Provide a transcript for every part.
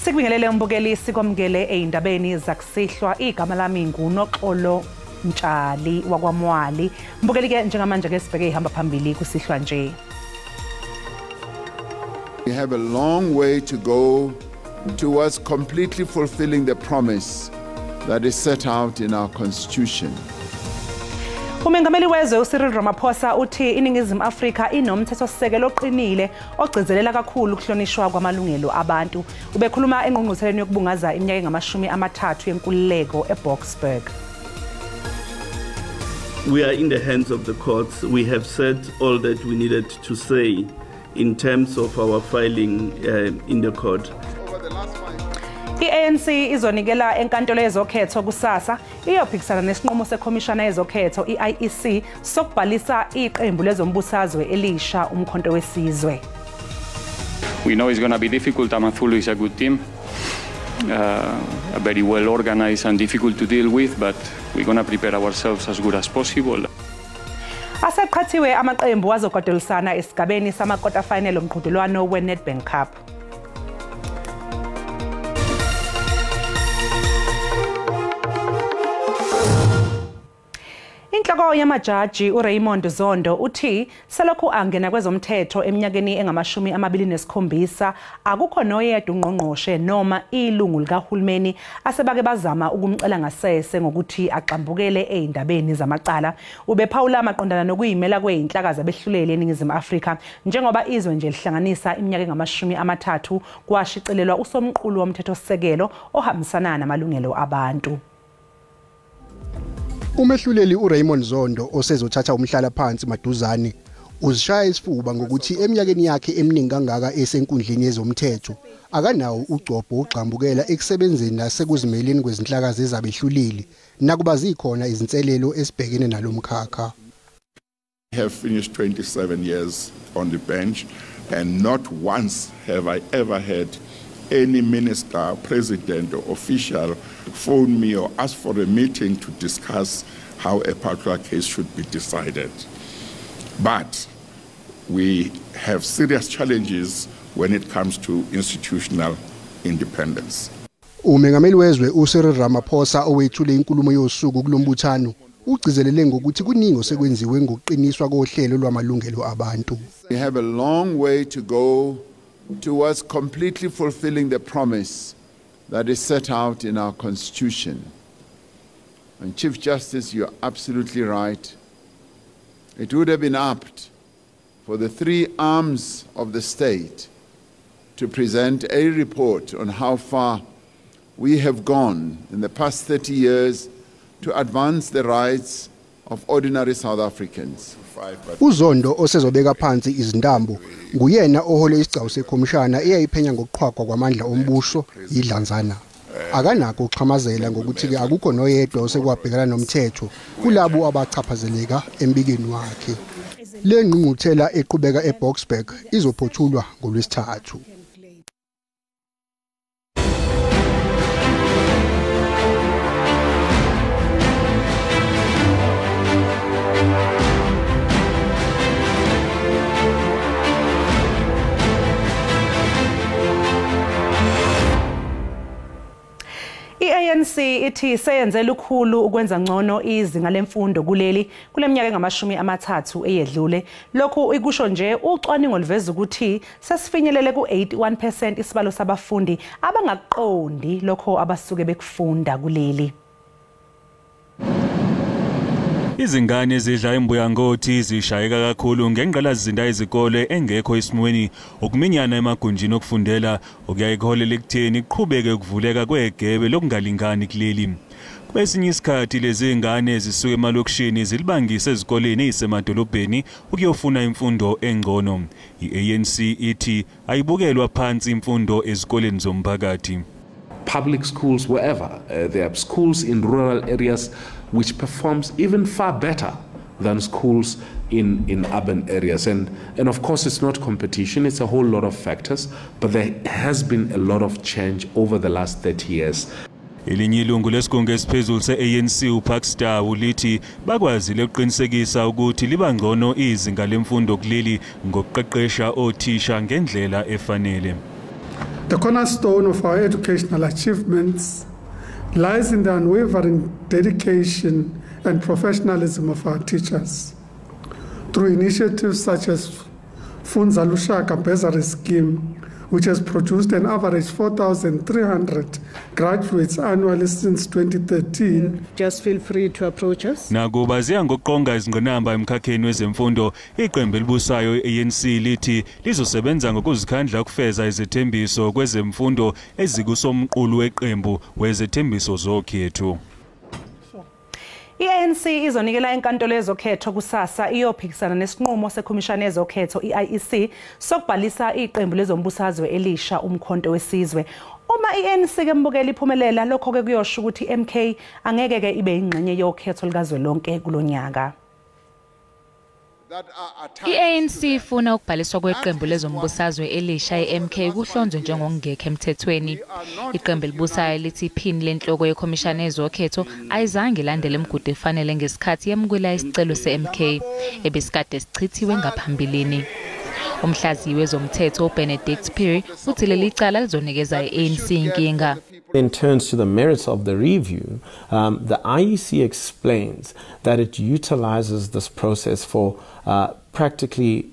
Sikubingelele umbukeli sikwamukele eindabeni zakusihlwa igama lami nguNoxolo Mtshali wakwaMwali. Mbukeli ke njengamanje ke sibheke ihamba phambili kusihlwa nje. We have a long way to go towards completely fulfilling the promise that is set out in our constitution. Umengameli wezwe uCyril Ramaphosa uthi iningizimu Afrika inomthethosisekelo oqinile ogcizelela kakhulu ukuhlonishwa kwamalungelo abantu. Ubekhuluma engqungqutheleni yokubungaza iminyaka engamashumi amathathu yenkululeko eBoksburg. We are in the hands of the courts. We have said all that we needed to say in terms of our filing in the court. I-ANC izonikela enkantolo yezokhetho kusasa iyophikisana nesinqumo sekhomishana yezokhetho i-IEC sokubhalisa iqembu lezombusazwe elisha umkhonto wesizwe. We know it's going to be difficult. Amazulu is a good team, very well organized and difficult to deal with, but we're going to prepare ourselves as good as possible. Aseqhathiwe amaqembu azogodelisana esigabeni samakota final omqhudelwano we-Nedbank Cup. Inhloko yamajaji uRaymond Zondo uthi selokhu angena kwezomthetho eminyakeni engamashumi amabili nesikhombisa akukho noyedwa ungqongqoshe noma ilungu likahulumeni asebake bazama ukumcela ngasese ngokuthi aqambukele eindabeni zamacala. Ubephawula maqondana nokuyimela kweinhlakaza behluleli eningizimu Afrika njengoba izwe nje lihlanganisa iminyaka engamashumi amathathu kwashicilelwa usomqulu womthethosisekelo ohambisana namalungelo abantu. Umehluleli uRaymond Zondo osezothatha umhlala phansi maduzane uzishaya isifuba ngokuthi eminyakeni yakhe eminingi kangaka esenkundleni yezomthetho akanawo ugcobho ogxambukela ekusebenzeni nasekuzimeleni kwezinhlakazi ezabehluleli nakuba zikhona izinselelo esibhekene nalomkhakha. I have finished 27 years on the bench and not once have I ever had any minister, president or official phone me or ask for a meeting to discuss how a particular case should be decided. But we have serious challenges when it comes to institutional independence. Umengameli wezwe uCyril Ramaphosa owethule inkulumo yosuku kulombuthano ugcizelele ngokuthi kuningi osekwenziwe ngokuqiniswa kohlelo lwamalungelo abantu. We have a long way to go towards completely fulfilling the promise that is set out in our constitution. And Chief Justice, you're absolutely right. It would have been apt for the three arms of the state to present a report on how far we have gone in the past 30 years to advance the rights of ordinary South Africans. Uzondo osezobeka phansi izindambo nguyena ohole isigcawu sekhomishana eyayiphenya ngokuqhwagwa kwamandla ombuso idlanzana. Akanako uxhamazela ngokuthi ke akukho noyedwa osekwabhekana nomthetho kulabo abachaphazeleka embikeni wakhe. Le ngqungquthela eqhubeka eBoksburg izophothulwa ngolwesithathu. I-ANC ithi seyenzele ukukhulu ukwenza ngcono izinga lemfundo kuleminyaka engamashumi amathathu eyedlule. Lokhu ikusho nje ucwaningo liveza ukuthi sesifinyelele ku-81% isibalo sabafundi abangaqondi lokho abasuke bekufunda kuleli. Izingane zidla imbuyangothi zishayeka kakhulu ngengqalasizinda izikole engekho esimweni okuminyana emagunjini okufundela okuyayiholela ekutheni iqhubeke ukuvuleka kwegebe lokungalingani kuleli. Kwesinye isikhathi lezi ingane zisuke emalokishini zilibangise ezikoleni ezisemadolobheni ukuyofuna imfundo engcono. I-ANC ithi ayibukelwa phansi imfundo ezikoleni zomphakathi. Public schools wherever. There are schools in rural areas which performs even far better than schools in urban areas. And of course, it's not competition, it's a whole lot of factors, but there has been a lot of change over the last 30 years. Elinye ilungu lesigungu esiphezulu se-ANC uPaxstar ulithi bakwazile ukuqinisekisa ukuthi liba ngcono izinga lemfundo kuleli ngokuqeqesha othisha ngendlela efanele. The cornerstone of our educational achievements lies in the unwavering dedication and professionalism of our teachers. Through initiatives such as Funza Lushaka Bursary Scheme, which has produced an average 4,300 graduates annually since 2013. Just feel free to approach us. Nakuba ziya ngokuqonga izingqinamba emkhakheni wezemfundo, iqembu elibusayo ANC lithi lizosebenza ngokuzikhandla ukufeza izethembiso kwezemfundo ezikusomqulu weqembu wezethembiso zokhetho. I-ANC izonikela enkantolo yezokhetho kusasa iyophikisana nesinqumo sekhomishana yezokhetho i-IEC sokubhalisa iqembu lezombusazwe elisha umkhonto wesizwe. Uma i-ANC ke mbukela iphumelela lokho ke kuyosho ukuthi MK angeke ke ibe ingxenye yokhetho likazwelonke kulonyaka. I-ANC ifuna ukubhaliswa kweqembu lezombusazwe elisha i-MK kuhlonzwe njengokungekho emthethweni. Iqembu elibusayo lithi iphini lenhloko yekhomishana yezokhetho ayizange ilandele imigudu efanele ngesikhathi yemukela isicelo se-MK ebesikade sichithiwe ngaphambilini. Umhlaziyi wezomthetho uBenedict Phiri uthi leli cala lizonikeza i-ANC inkinga. In turns to the merits of the review, the IEC explains that it utilizes this process for practically,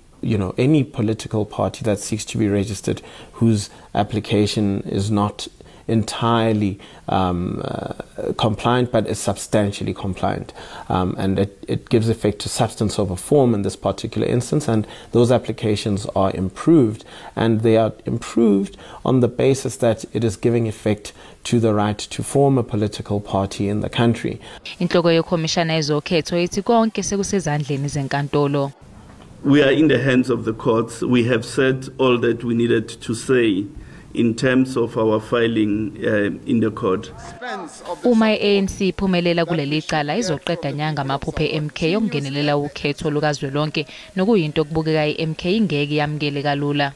any political party that seeks to be registered whose application is not entirely compliant but is substantially compliant, and it gives effect to substance over form in this particular instance, and those applications are improved, and they are improved on the basis that it is giving effect to the right to form a political party in the country. Inhloko yekhomishana yezokhetho ithi konke sekusezandleni zenkantolo. We are in the hands of the courts. We have said all that we needed to say in terms of our filing in the court. Uma i-ANC iphumelela kuleli cala izoqeda nyanga amaphupho e-MK yokungenelela ukhetho lukazwelonke nokuyinto kubukeka i-MK ingeke yamukele kalula.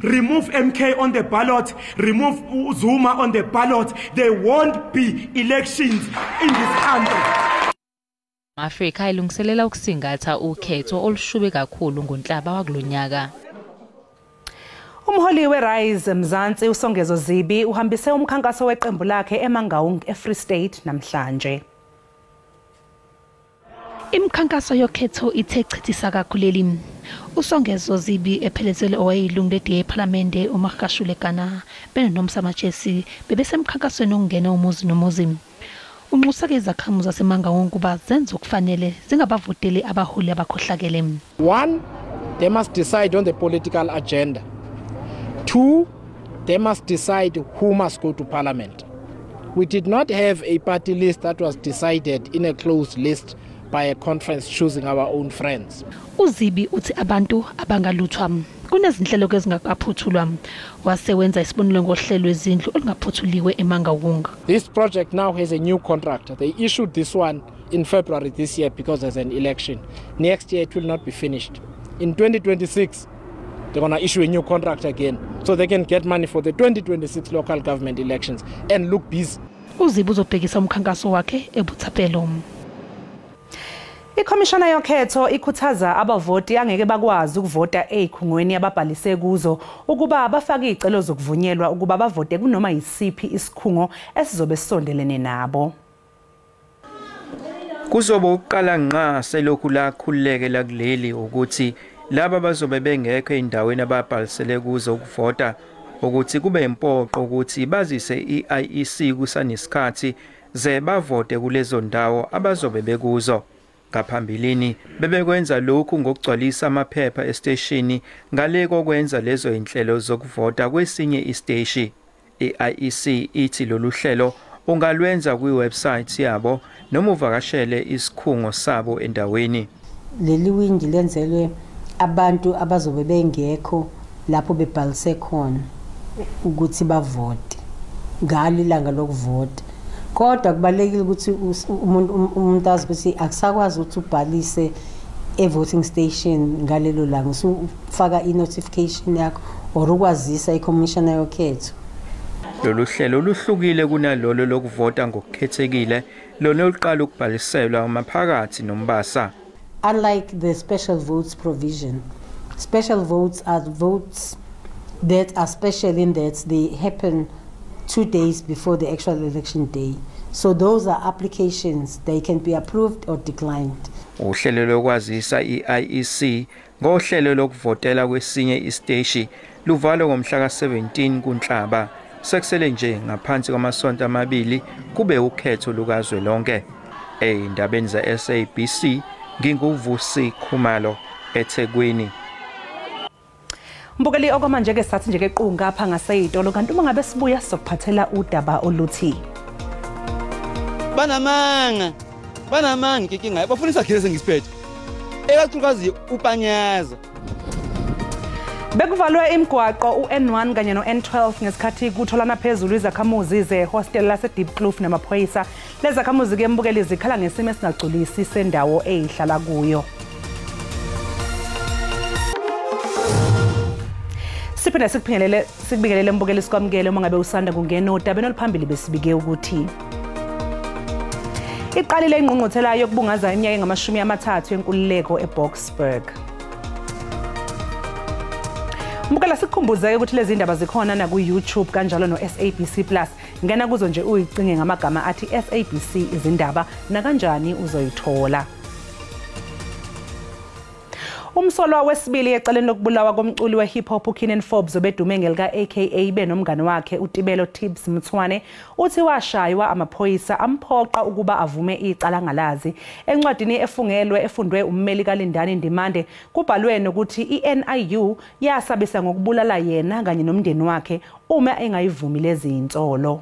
Remove MK on the ballot, remove Zuma on the ballot, there won't be elections in this country. Afrika ilungiselela ukusingatha ukhetho olushube kakhulu ngoNhlaba wakulonyaka. Umholi weRise Mzansi uSongezo Zibi uhambise umkhankaso weqembu lakhe eMangaung eFree State namhlanje. Imkhankaso yokhetho ithe chithisa kakhulu. uSongezo Zibi ephelezele owayilungu leDA eParliament uMagashule Kana benonomsamajesi bebesemkhankasweni ongena umuzi nomuzi. Unxusake izakhamuzi zaseMangaung kuba zenze okufanele zingabavoteli abaholi abakhohlakele. 1, they must decide on the political agenda. 2, they must decide who must go to Parliament. We did not have a party list that was decided in a closed list by a conference choosing our own friends. uZibi uthi abantu abangaluthwa kunezinhlelo ezingakaphuthulwa wasewenza isibonelo ngohlelo lwezindlu olungaphuthuliwe eMangaung. This project now has a new contract. They issued this one in February this year because there's an election. Next year it will not be finished. In 2026 they're going to issue a new contract again so they can get money for the 2026 local government elections and look busy. uZibi uzobhekisa umkhankaso wakhe eButhapelo. Ikhomishana yokhetho ikhuthaza abavoti angeke bakwazi ukuvota ezikhungweni ababhalise kuzo ukuba abafake izicelo zokuvunyelwa ukuba bavote kunoma yisiphi isikhungo esizobe sisondelene nabo. Kuzobe uqala nqa selokhu lakhululekela kuleli ukuthi laba bazobe bengekho endaweni ababhalisele kuzo ukuvota ukuthi kube impoqo ukuthi bazise iIEC kusanesikhathi ze bavote kulezo ndawo abazobe bekuzo. Ngaphambilini bebekwenza lokhu ngokugcwalisa amaphepha estationi ngale kokwenza lezo inhlelo zokuvota kwesinye isteshi. iIEC ithi lolu hlelo ungalwenza kwiwebsite yabo noma uvakashele isikhungo sabo endaweni. Leli wingi lenzelwe abantu abazobe bengekho lapho bebhalise khona ukuthi bavote ngalo ilanga lokuvota. Kodwa kubalekile ukuthi umuntu azibe akusakwazi ukuthi ubhalise voting station ngalelo langa usufaka notification yakho or ukwazisa ikhomishana yokhetho. Lolu hlelo luhlukile kunalolo lokuvota ngokukhethekile lona oluqala ukubhaliselwa amaphakathi nombasa. Unlike the special votes provision, special votes are votes that are special in that they happen 2 days before the actual election day. So those are applications, they can be approved or declined. Uhlelo lokwazisa iIEC ngohlelo lokuvotela kwesinye isiteshi luvalwa ngomhla ka-17 kuNhlaba. Sekusele nje ngaphansi kwamasonto amabili kube ukhetho lukazwelonke. Ey'ndabeni za-SABC nginguvusi Khumalo eThekwini. Mbukeli okwamanje ke sathi nje kequnga apha ngaseyitolo kanti uma ngabe sibuya sizokuphathela udaba oluthi banamanga inkinga bafundisa khile ngisiphethe ekakhulukazi upanyaza bekuvalwe imigwaqo uN1 kanye noN12 ngesikhathi kutholana phezulu izakhamuzi ze-hostel lase-Deep Kloof namaphoyisa. Lezakhamuzi ke mbukeli zikhala ngesimo esingagculisi sendawo eyihlala kuyo. Siphinde sikubingelele mbukeli sikwamukele uma ngabe usanda kungena udabeni oluphambili besibike ukuthi iqalile ingqungquthela yokubungaza iminyaka engama-30 yenkululeko eBoksburg. Mbukela sikhumbuze ukuthi lezi ndaba zikhona na ku-YouTube kanjalo no-SABC Plus. Ngena kuzo nje uyicinge ngamagama athi SABC Izindaba na kanjani uzoyithola. Umsolwa wesibili ecaleni lokubulawa komculi we-hip hop uKenan Forbes obedume ngelika aka benomngane wakhe uTibelo Tibbs Mthwane uthi washaywa amaphoyisa amphoqa ukuba avume icala ngalazi. Encwadini efundwe ummeli kaLindani Ndimande kubhalwe nokuthi iNIU yasabisa ngokubulala yena kanye nomndeni wakhe uma engayivumi lezi insolo.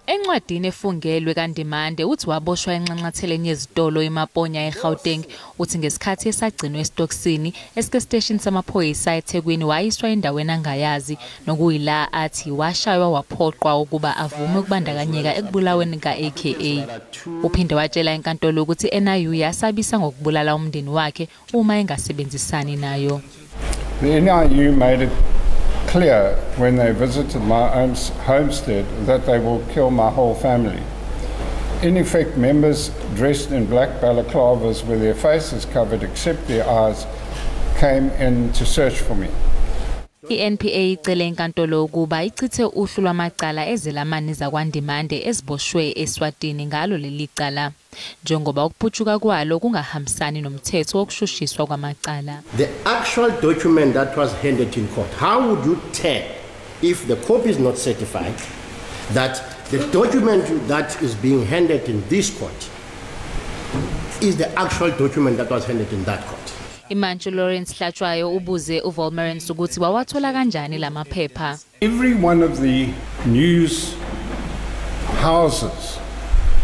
Encwadini efungelwe kaNdimande uthi waboshwa enxanxatheleni yezitolo eMaponya eGauteng uthi ngesikhathi esagcinwe esitokisini esike station samaphoyisa eThekwini wayiswa endaweni angayazi nokuyila athi washaywa waphoqwa ukuba avume ukubandakanyeka ekubulaweni ka-AKA. Uphinde watshela enkantolo ukuthi NIU yasabisa ngokubulala umndeni wakhe uma engasebenzisani nayo. The NIU made it clear when they visited my homestead that they will kill my whole family. In effect, members dressed in black balaclavas with their faces covered except their eyes came in to search for me. iNPA icele inkantolo ukuba ichithe uhlu lwamacala ezelamani zakwaNdimande eziboshwe eSwatini ngalo leli cala njengoba ukuphutshuka kwalo kungahambisani nomthetho wokushushiswa kwamacala. The actual document that was handed in court, how would you tell if the copy is not certified that the document that is being handed in this court is the actual document that was handed in that court? Imantshi Lawrence Hlatshwayo ubuze uVolmerens ukuthi wawathola kanjani lamaphepha. Every one of the news houses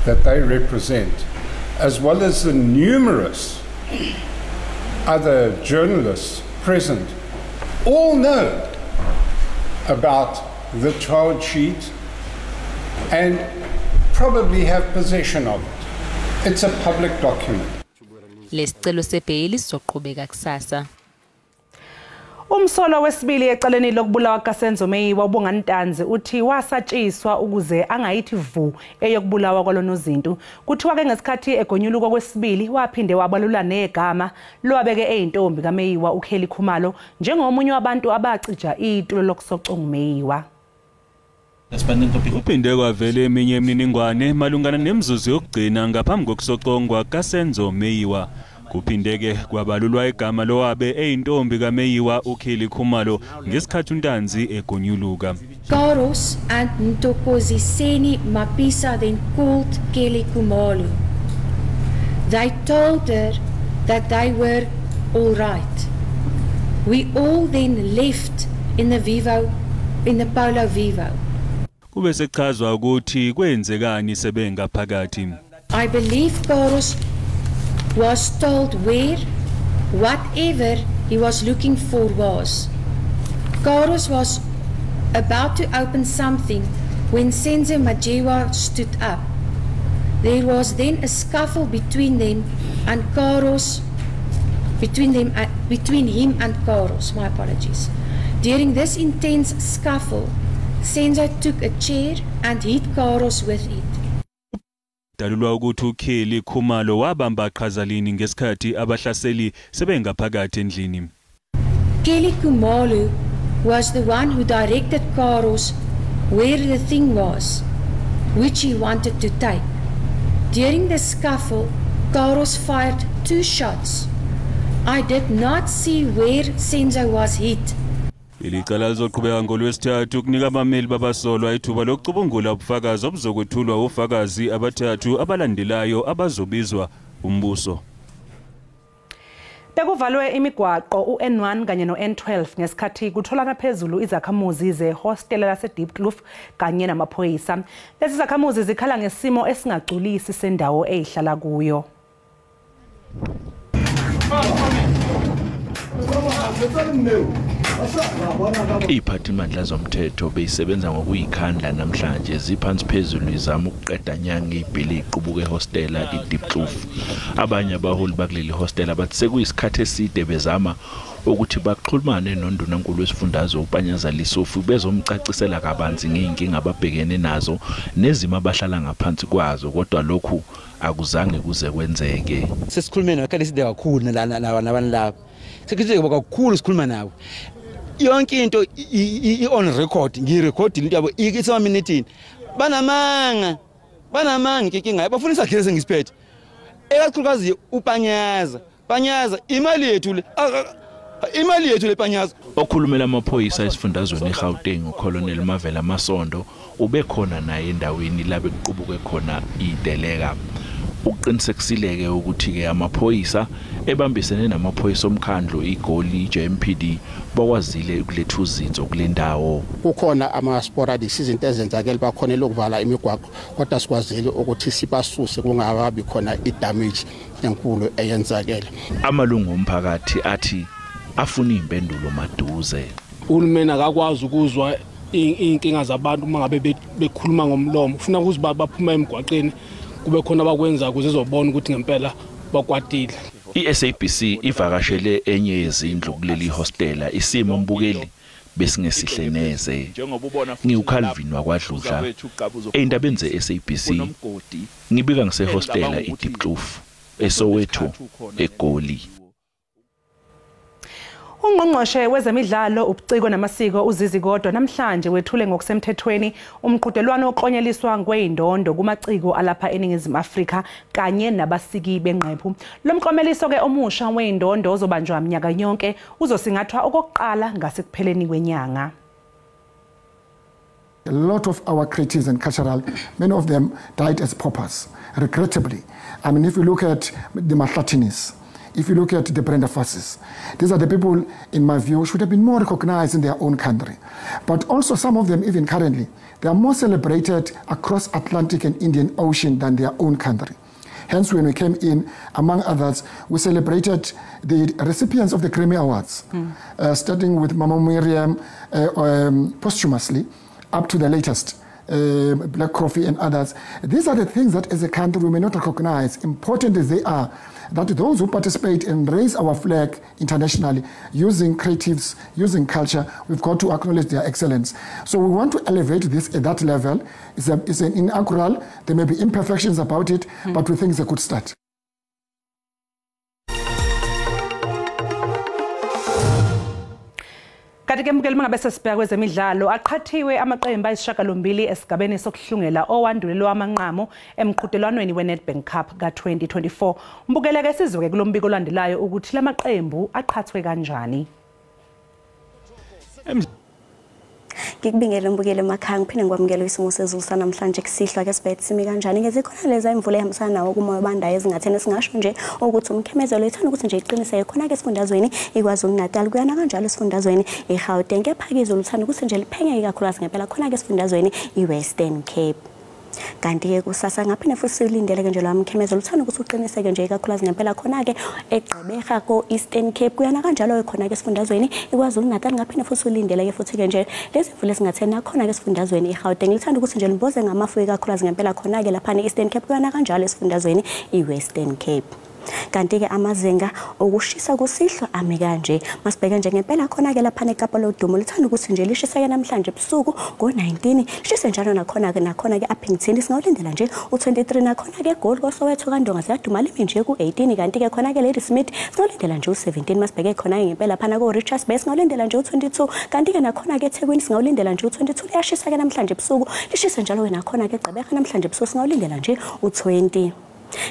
that they represent, as well as the numerous other journalists present, all know about the charge sheet and probably have possession of it. It's a public document. Lesicelo sebhayili sizoqhubeka kusasa. Umsolwa wesibili ecaleni lokubulawa kaSenzo Meyiwa uBungantanzi uthi wasatshiswa ukuze angayithi vu eyokubulawa kwalonozinto. Kuthiwa ke ngesikhathi egonyuluka kwesibili waphinde wabalula negama lowabeke eyintombi kaMeyiwa uKheli Khumalo njengomunye wabantu abacija itulo lokusoco nguMeyiwa. Uphinde kwavela eminye imininingwane malungana nemzuzu yokugcina ngaphambi kokusocongwa kaSenzo Meyiwa. Kuphindeke kwabalulwa igama lowabe eyintombi kaMeyiwa uKheli Khumalo ngesikhathi uNtanzi egonyuluka. Karos and Ntokoziseni Mapisa then called Kheli Khumalo. They told her that they were all right. We all then left in the Polo Vivo. Kube sechazwa ukuthi kwenzekani sebengaphakathi. I believe Karos was told where whatever he was looking for was. Karos was about to open something when Senzo Majewa stood up. There was then a scuffle between them and Karos, between him and Karos, my apologies. During this intense scuffle, Senzo took a chair and hit Karos with it. Dalulwa ukuthi uKheli Khumalo wabamba qhazalini ngesikhathi abahlaseli sebengaphakathi endlini. Kelly Kumalu was the one who directed Karos where the thing was, which he wanted to take. During the scuffle, Karos fired 2 shots. I did not see where Senzo was hit. Ilicala lizoqhubeka ngolwesithathu kunika abameli babasolwa ithuba lokucubungula ubufakazi obuzokwethulwa ufakazi abathathu abalandelayo abazobizwa umbuso. Bekuvalwe imigwaqo uN1 kanye noN12 ngesikhathi kutholana phezulu izakhamuzi zehostela laseDeepkloof kanye namaphoyisa. Lezi zakhamuzi zikhala ngesimo esingagculisi sendawo ezihlala kuyo. Iphathimandla zomthetho beyisebenza ngokuyikhandla namhlanje ziphansi phezulu izama ukuqeda nyanga ibhili iqubuke hostela iDeepkloof. Abanye abaholi bakuleli hostela bathi sekuyisikhathi eside bezama ukuthi baxhulumane noNdunankulu wesifundazwe uPanyaza Lisofu bezomcacisela kabanzi ngeenkinga ababhekene nazo nezimo abahlala ngaphansi kwazo, kodwa lokhu akuzange kuze kwenzeke. Sesikhulumene wakade side kakhulu nabantu laba. Sekuthe kakhulu sikhuluma nabo. Yonke into on record, ngirecord into yabo ikithe minute. Banamanga inkinga. Bafunisa gese ngisiphethe. Ekakhulukazi uPanyaza imali yethu le Panyaza. Okhulumela amaphoyisa esifundazweni eGauteng uColonel Mavela Masondo ubekhona naye endaweni la bekuqubuke khona ideleka. Uqinisekisile ukuthi ke amaphoyisa ebambisene namaphoyisa omkhandlo igoli JMPD bakwazile ukuletha uzinzo kule ndawo. Kukhona ama-sporadic izinto ezenzakele bakhona lokuvala imigwaqo, kodwa sikwazile ukuthi sibasuse kungakabi khona idamage enkulu eyenzakele. Amalungu omphakathi athi afuna impendulo maduze. Uhulumeni akakwazi ukuzwa inkinga zabantu mangabe bekhuluma ngomlomo. Ufuna ukuziba baphuma emgwaqeni kube khona bakwenza ukuze izobona ukuthi ngempela bakwatile. iSABC ivakashele enye yezindlu kuleli hostela. Isimo mbukeli besingesihle neze. NgiuCalvin wakwaDludla. Endabeni zeSABC ngibika ngisehostela iDeepkloof eSoweto eGoli. Ungqongqoshe wezemidlalo, ubuciko namasiko uZizikodwa namhlanje wethule ngokusemthethweni umqhudelwano oklonyeliswa ngweindondo kumaciko alapha eNingizimu Afrika kanye nabasiki benqephu. Lo mklomeliso ke omusha weindondo ozobanjwa minyaka yonke uzosingathwa okokuqala ngasekupheleni kwenyanga. A lot of our creatives and cultural, many of them died as paupers, regrettably. I mean, if you look at the Mahlatinis, if you look at the Brenda Fasses, these are the people, in my view, should have been more recognized in their own country. But also some of them, even currently, they are more celebrated across Atlantic and Indian Ocean than their own country. Hence, when we came in, among others, we celebrated the recipients of the Grammy Awards, starting with Mama Miriam posthumously, up to the latest, Black Coffee and others. These are the things that as a country we may not recognize, important as they are, that those who participate and raise our flag internationally using creatives, using culture, we've got to acknowledge their excellence. So we want to elevate this at that level. It's an inaugural, there may be imperfections about it, but we think it's a good start. Kanti ke mukeli mangabe sesibheka kwezemidlalo aqhathiwe amaqembu ayisishiyagalombili esigabeni sokuhlungela owandulelwe amanqamu emqhudelwanweni weNedbank Cup ka-2024. Mbukele ke sizwe ke kulombiko olandelayo ukuthi lamaqembu aqhathwe kanjani. Ngikubingele mbukele emakhaya ngiphinde ngikwamukele isimo sezulu sanamhlanje kusihlwa ke sibethe simi kanjani ngeze khona leza imvula ehambisana nawo kumoya bandayo ezingathena singasho nje ukuthi umkhemezelo ethana ukuthi nje iqiniseke khona ke esifundazweni iKwaZulu Natal kuyana kanjalo esifundazweni eGauteng kepha ke izulu uthanda ukuthi nje liphenge kakhulukazi ngempela khona ke esifundazweni iWestern Cape. Kanti ke kusasa ngaphinde futhi silindele ke nje lwa mkhemezelo uthanda ukuthi uqiniseke nje kakhulukazi ngempela khona ke eGqeberha ko Eastern Cape kuyana kanjalo khona ke esifundazweni iKwaZulu Natal ngaphinde futhi silindele ke futhi ke nje lezi mvula esingathena khona ke esifundazweni eGauteng lithanda ukuthi nje limboze ngamafu kakhulukazi ngempela khona ke lapha eEastern Cape kuyana kanjalo esifundazweni iWestern Cape. kanti ke amazinga okushisa kusihlwa ami kanje masibheke nje ngempela khona ke lapha neKapa lodumo lithanda ukuthi nje lishisa ke namhlanje ebusuku ngo-19 lishise njalo nakhona ke Appington singawulindela nje u23 nakhona ke Gold Soweto kaNdonga siyaduma limi nje ku18 kanti ke khona ke Ladysmith singawulindela nje u17 masibheke khona ke ngempela phana ko Richards Bay singawulindela nje u22 kanti ke nakhona ke eThekwini singawulindela nje u22 liyashisa ke namhlanje ebusuku lishise njalo ke nakhona ke Gqeberha namhlanje ebusuku singawulindela nje u20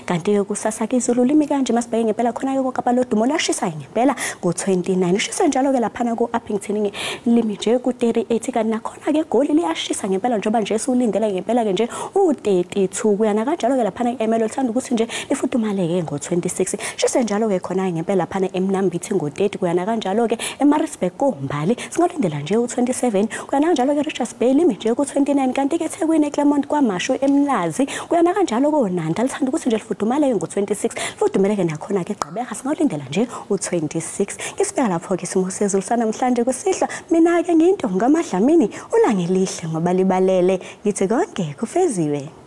kanti ke kusasa ke izulu limi kanje masibheke ngempela khona ke koKapa lodumo lashisa ngempela ngo29 lishisa njalo ke laphana ko Appington limi nje ku38 kanti nakhona ke Goli liyashisa ngempela njengoba nje siulindela ngempela ke nje u32 kuyana kanjalo ke laphana eMelo lithanda ukuthi nje lifudumale ke ngo26 shise njalo ke khona ngempela laphana eMnambithi ngo30 kuyana kanjalo ke eMaritzburg koMbali singawulindela nje u27 kuyana kanjalo ke Richards Bay limi nje ku29 kanti ke eThekwini eClermont kwaMashu eMlazi kuyana kanjalo koNanda lithanda ukuthi nje lifudumale ngo26 lifudumele ke nakhona ke Gqeberha singawulindela nje u26 ngisibeka lapho ke isimo sezulu sanamhlanje kusihlwa mina ke nginto ngamadlamini ulangelihle ngoba libalele ngithi konke kufeziwe.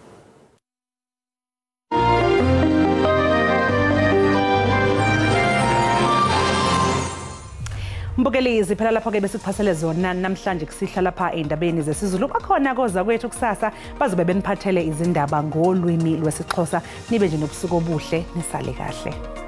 Mbukelizi phela lapho ke besikuphasele zona namhlanje kusihla lapha endabeni zesiZulu bakhona koza kwethu kusasa bazobe beniphathele izindaba ngolwimi lwesiXhosa nibe nje nobusuku obuhle nisale kahle.